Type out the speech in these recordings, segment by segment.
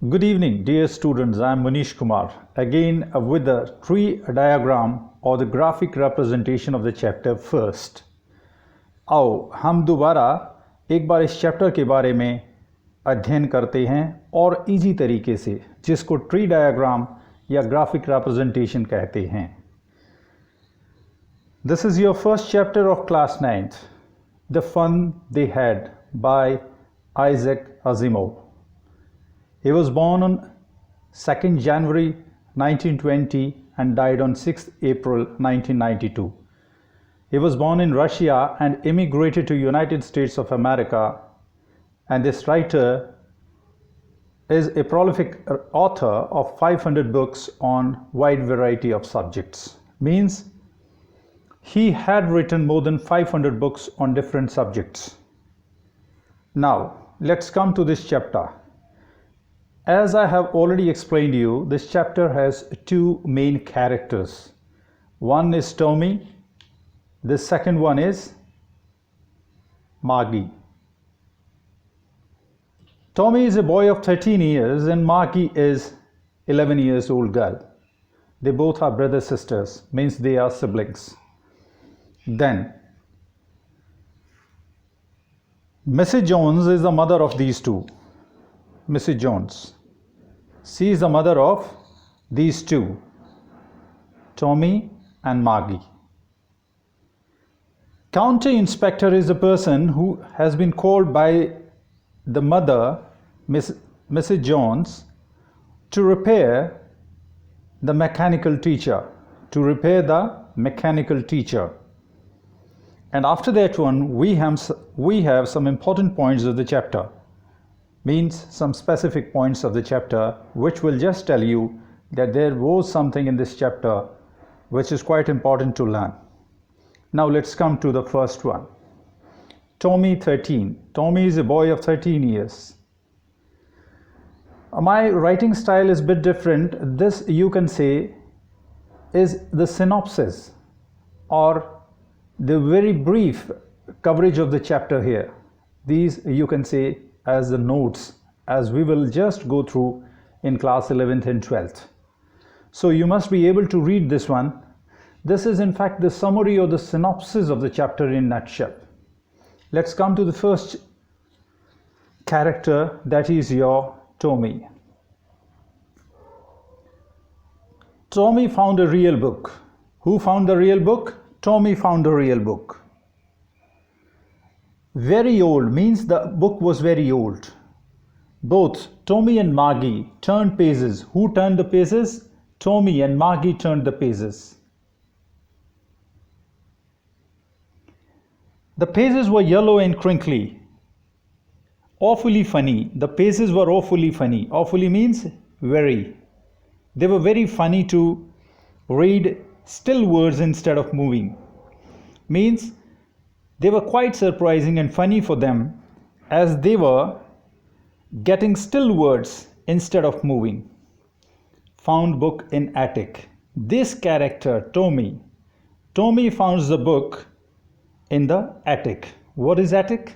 Good evening, dear students. I am Manish Kumar, again with the tree diagram or the graphic representation of the chapter first. आओ हम दोबारा एक बार इस chapter के बारे में अध्ययन करते हैं और इजी तरीके से, जिसको ट्री डायग्राम या ग्राफिक रिप्रेजेंटेशन कहते हैं. This is your first chapter of class 9th, The Fun They Had by Isaac Asimov. He was born on 2nd January 1920 and died on 6th April 1992. He was born in Russia and immigrated to United States of America, and this writer is a prolific author of 500 books on wide variety of subjects. Means he had written more than 500 books on different subjects. Now let's come to this chapter. As I have already explained to you, this chapter has two main characters. One is Tommy, the second one is Margie. Tommy is a boy of 13 years and Margie is 11 years old girl. They both are brother sisters, means they are siblings. Then Mrs. Jones is the mother of these two. Mrs. Jones. She is the mother of these two, Tommy and Margie. County inspector is a person who has been called by the mother, Mrs. Jones, to repair the mechanical teacher. And after that one, we have some important points of the chapter. Means some specific points of the chapter, which will just tell you that there was something in this chapter which is quite important to learn. Now let's come to the first one. Tommy 13. Tommy is a boy of 13 years. My writing style is a bit different. This, you can say, is the synopsis or the very brief coverage of the chapter here. These you can say as the notes, as we will just go through in class 11th and 12th. So you must be able to read this one. This is in fact the summary or the synopsis of the chapter in a nutshell. Let's come to the first character, that is your Tommy. Tommy found a real book. Who found the real book? Tommy found the real book. Very old means the book was very old. Both Tommy and Margie turned pages. Who turned the pages? Tommy and Margie turned the pages. The pages were yellow and crinkly. Awfully funny. The pages were awfully funny. Awfully means very. They were very funny to read, still words instead of moving. Means they were quite surprising and funny for them, as they were getting still words instead of moving. Found book in attic. This character, Tommy founds the book in the attic. What is attic?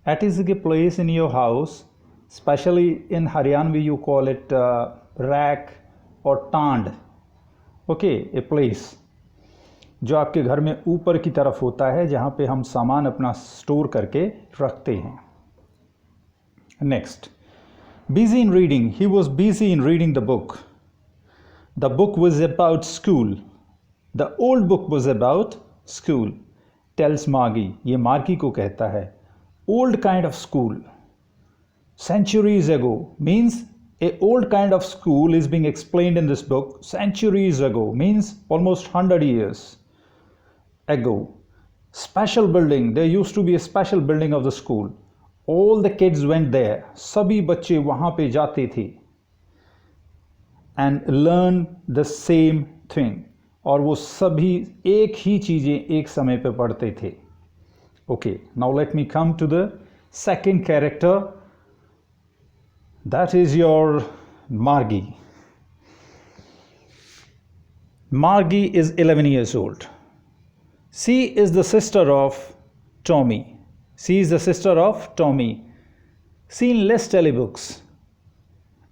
Attic is a place in your house, especially in Haryanvi you call it rack or tand. Okay, a place जो आपके घर में ऊपर की तरफ होता है, जहाँ पे हम सामान अपना स्टोर करके रखते हैं. Next, busy in reading. He was busy in reading the book. The book was about school. The old book was about school. Tells Margie. ये Margie को कहता है. Old kind of school. Centuries ago means a old kind of school is being explained in this book. Centuries ago means almost 100 years ago. Special building. There used to be a special building of the school. All the kids went there. सभी बच्चे वहाँ पे जाते थे. And learn the same thing. और वो सभी एक ही चीज़ें एक समय पे पढ़ते थे. Okay, now let me come to the second character. That is your Margie. Margie is 11 years old. She is the sister of Tommy. She enlists telebooks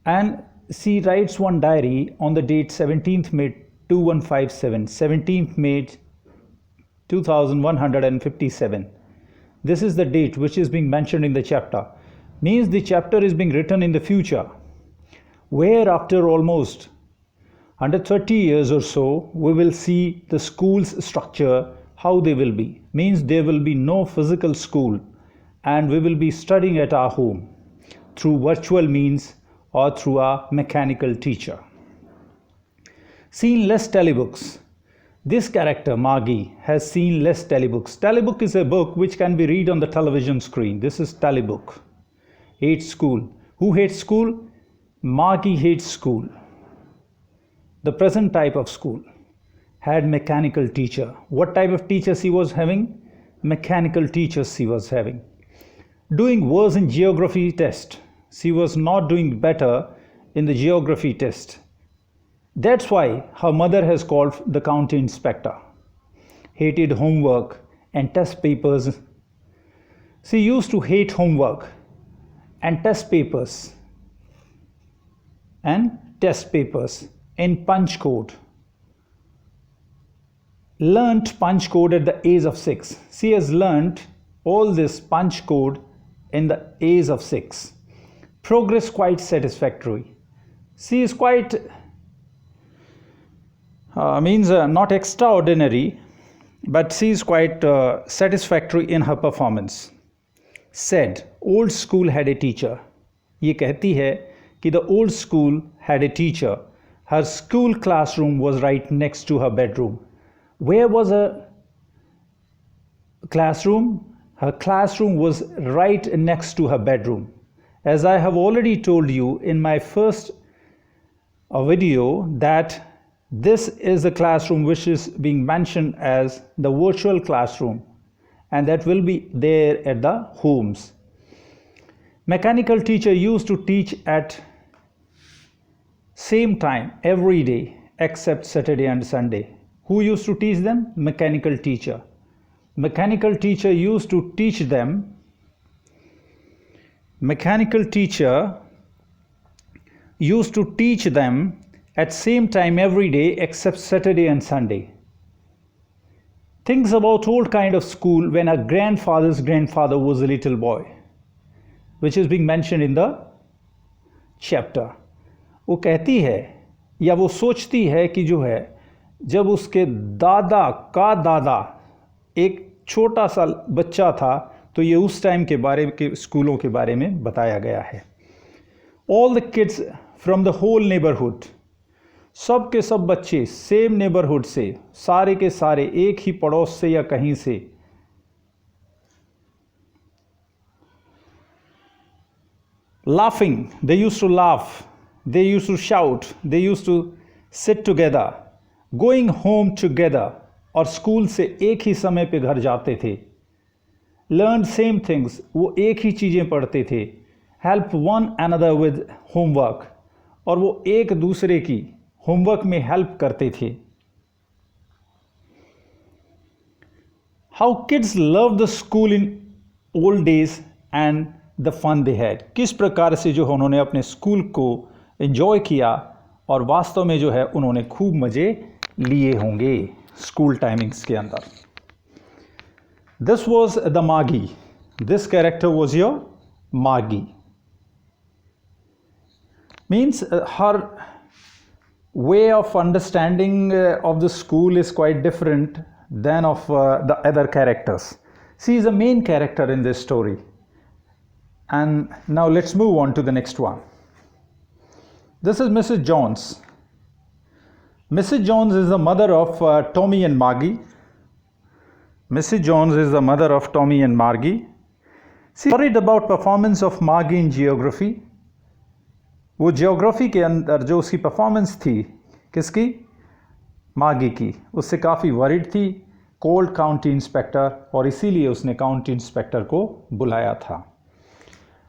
And she writes one diary on the date 17th May 2157, 17th May 2157. This is the date which is being mentioned in the chapter. Means the chapter is being written in the future, where after almost 130 years or so, we will see the school's structure, how they will be. Means there will be no physical school and we will be studying at our home through virtual means or through a mechanical teacher. Seen less telebooks. This character, Margie, has seen less telebooks. Telebook is a book which can be read on the television screen. This is telebook. Hates school. Who hates school? Margie hates school. The present type of school had mechanical teacher. What type of teacher she was having? Mechanical teachers she was having. Doing worse in geography test. She was not doing better in the geography test. That's why her mother has called the county inspector. Hated homework and test papers. She used to hate homework and test papers in punch code. Learnt punch code at the age of 6. She has learnt all this punch code in the age of 6. Progress quite satisfactory. She is quite not extraordinary, but she is quite satisfactory in her performance. Said, old school had a teacher. ये कहती है कि the old school had a teacher. Her school classroom was right next to her bedroom. Where was her classroom? Her classroom was right next to her bedroom. As I have already told you in my first video that this is the classroom which is being mentioned as the virtual classroom, and that will be there at the homes. Mechanical teacher used to teach at same time every day except Saturday and Sunday. Who used to teach them? Mechanical teacher. Mechanical teacher used to teach them. Mechanical teacher used to teach them at same time every day except Saturday and Sunday. Thinks about old kind of school when her grandfather's grandfather was a little boy, which is being mentioned in the chapter. वो कहती है या वो सोचती है कि जो है जब उसके दादा का दादा एक छोटा सा बच्चा था तो ये उस टाइम के बारे के स्कूलों के बारे में बताया गया है. All the kids from the whole neighborhood, सब के सब बच्चे सेम नेबरहुड से, सारे के सारे एक ही पड़ोस से या कहीं से, laughing, they used to laugh, they used to shout, they used to sit together, going home together, और स्कूल से एक ही समय पे घर जाते थे. learned same things, वो एक ही चीज़ें पढ़ते थे. help one another with homework, और वो एक दूसरे की होमवर्क में हेल्प करते थे. How kids love the school in old days and the fun they had. किस प्रकार से जो है उन्होंने अपने स्कूल को एंजॉय किया और वास्तव में जो है उन्होंने खूब मज़े लिए होंगे स्कूल टाइमिंग्स के अंदर. दिस वॉज द मागी. दिस कैरेक्टर वॉज योर मागी. Means her way of understanding of the school is quite different than of the other characters. She is the main character in this story. And now let's move on to the next one. This is Mrs. Jones. Mrs. Jones is the mother of Tommy and Margie. Mrs. Jones is the mother of Tommy and Margie. She worried about performance of Margie in geography. वो geography के अंदर जो उसकी performance थी, किसकी? मागी की, उससे काफ़ी वरीड थी. कोल्ड काउंटी इंस्पेक्टर, और इसीलिए उसने काउंटी इंस्पेक्टर को बुलाया था.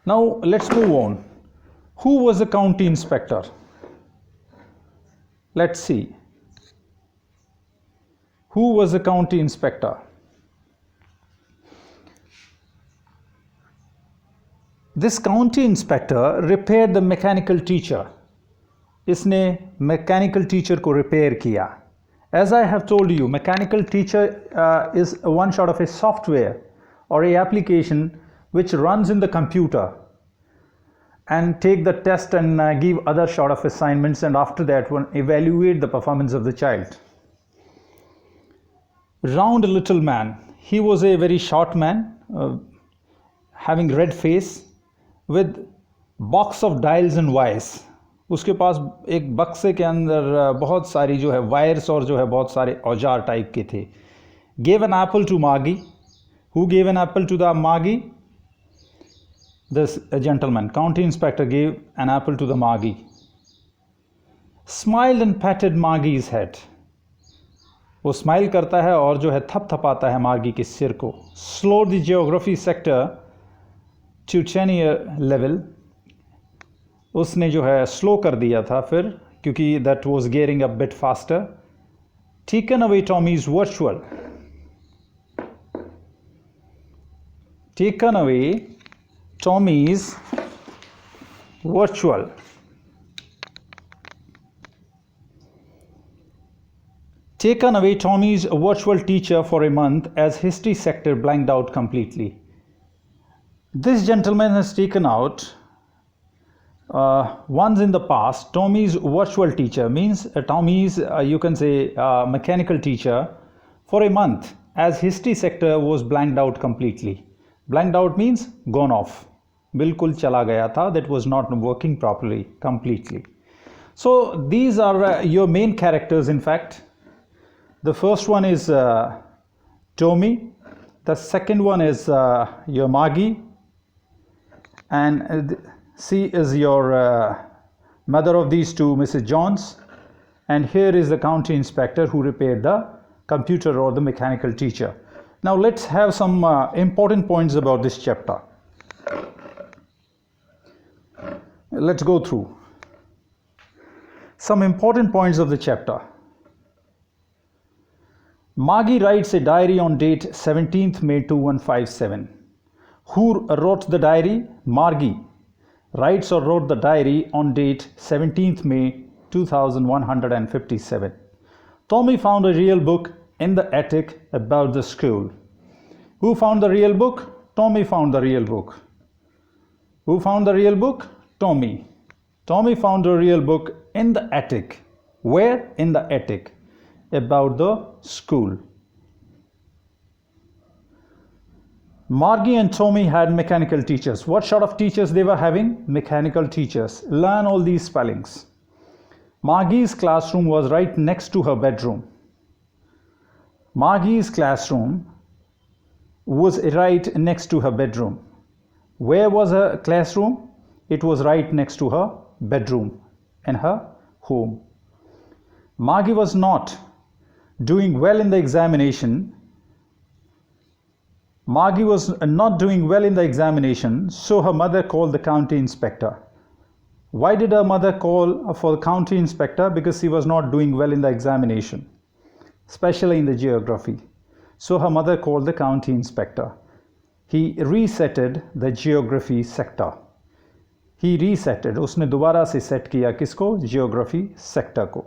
Now let's move on. Who was the county inspector? Let's see. Who was the county inspector? This county inspector repaired the mechanical teacher. इसने mechanical teacher को repair किया. As I have told you, mechanical teacher is one sort of a software or a application which runs in the computer and take the test and give other sort of assignments, and after that one evaluate the performance of the child. Round little man. He was a very short man, having red face, with box of dials and wires. उसके पास एक बक्से के अंदर बहुत सारी जो है wires और जो है बहुत सारे औजार टाइप के थे. Gave an apple to Maggie. Who gave an apple to the Maggie? This gentleman, county inspector, gave an apple to the Maggie. Smiled and patted Maggie's head. वो स्माइल करता है और जो है थपथपाता है मार्गी के सिर को. Slowed the geography sector to 10-year level. उसने जो है स्लो कर दिया था फिर, क्योंकि that was gearing up bit faster. Taken away Tommy's virtual. Taken away Tommy's virtual. Taken away Tommy's virtual teacher for a month as history sector blanked out completely. This gentleman has taken out once in the past Tommy's virtual teacher, means Tommy's you can say mechanical teacher, for a month as history sector was blanked out completely. Blanked out means gone off. बिल्कुल चला गया था. That was not working properly, completely. So these are your main characters. In fact, the first one is Tommy. The second one is your Maggie, and she is your mother of these two, Mrs. Jones. And here is the county inspector who repaired the computer or the mechanical teacher. Now let's have some important points about this chapter. Let's go through some important points of the chapter. Maggie writes a diary on date 17th May 2157. Who wrote the diary? Margie writes or wrote the diary on date 17th May 2157. Tommy found a real book in the attic about the school. Who found the real book? Tommy found the real book. Who found the real book? Tommy. Tommy found a real book in the attic. Where? In the attic. About the school. Margie and Tommy had mechanical teachers. What sort of teachers they were having? Mechanical teachers. Learn all these spellings. Margie's classroom was right next to her bedroom. Margie's classroom was right next to her bedroom. Where was her classroom? It was right next to her bedroom in her home. Margie was not doing well in the examination. Margie was not doing well in the examination, so her mother called the county inspector. Why did her mother call for the county inspector? Because she was not doing well in the examination, especially in the geography. So her mother called the county inspector. He resetted the geography sector. He resetted, उसने दोबारा से set किया किसको? Geography sector को.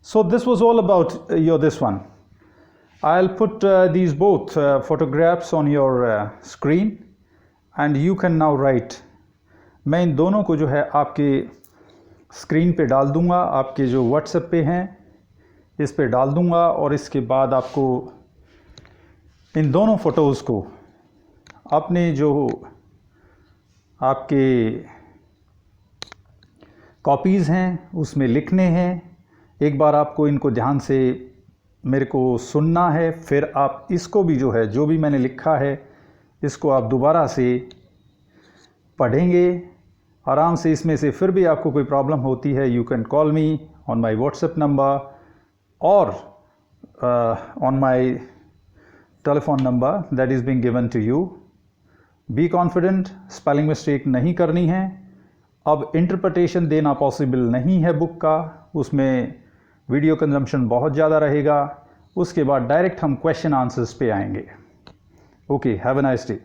So this was all about this one. I'll put these both photographs on your screen, and you can now write. मैं इन दोनों को जो है आपके स्क्रीन पे डाल दूंगा, आपके जो व्हाट्सएप पे हैं इस पे डाल दूंगा, और इसके बाद आपको इन दोनों फ़ोटोज़ को अपने जो आपके कॉपीज़ हैं उसमें लिखने हैं. एक बार आपको इनको ध्यान से मेरे को सुनना है, फिर आप इसको भी जो है जो भी मैंने लिखा है इसको आप दोबारा से पढ़ेंगे आराम से. इसमें से फिर भी आपको कोई प्रॉब्लम होती है, you can call me on my WhatsApp number और on my telephone number that is being given to you. Be confident, spelling mistake नहीं करनी है. अब इंटरप्रिटेशन देना पॉसिबल नहीं है बुक का, उसमें वीडियो कंजम्पशन बहुत ज़्यादा रहेगा. उसके बाद डायरेक्ट हम क्वेश्चन आंसर्स पे आएंगे. Okay, have a nice day.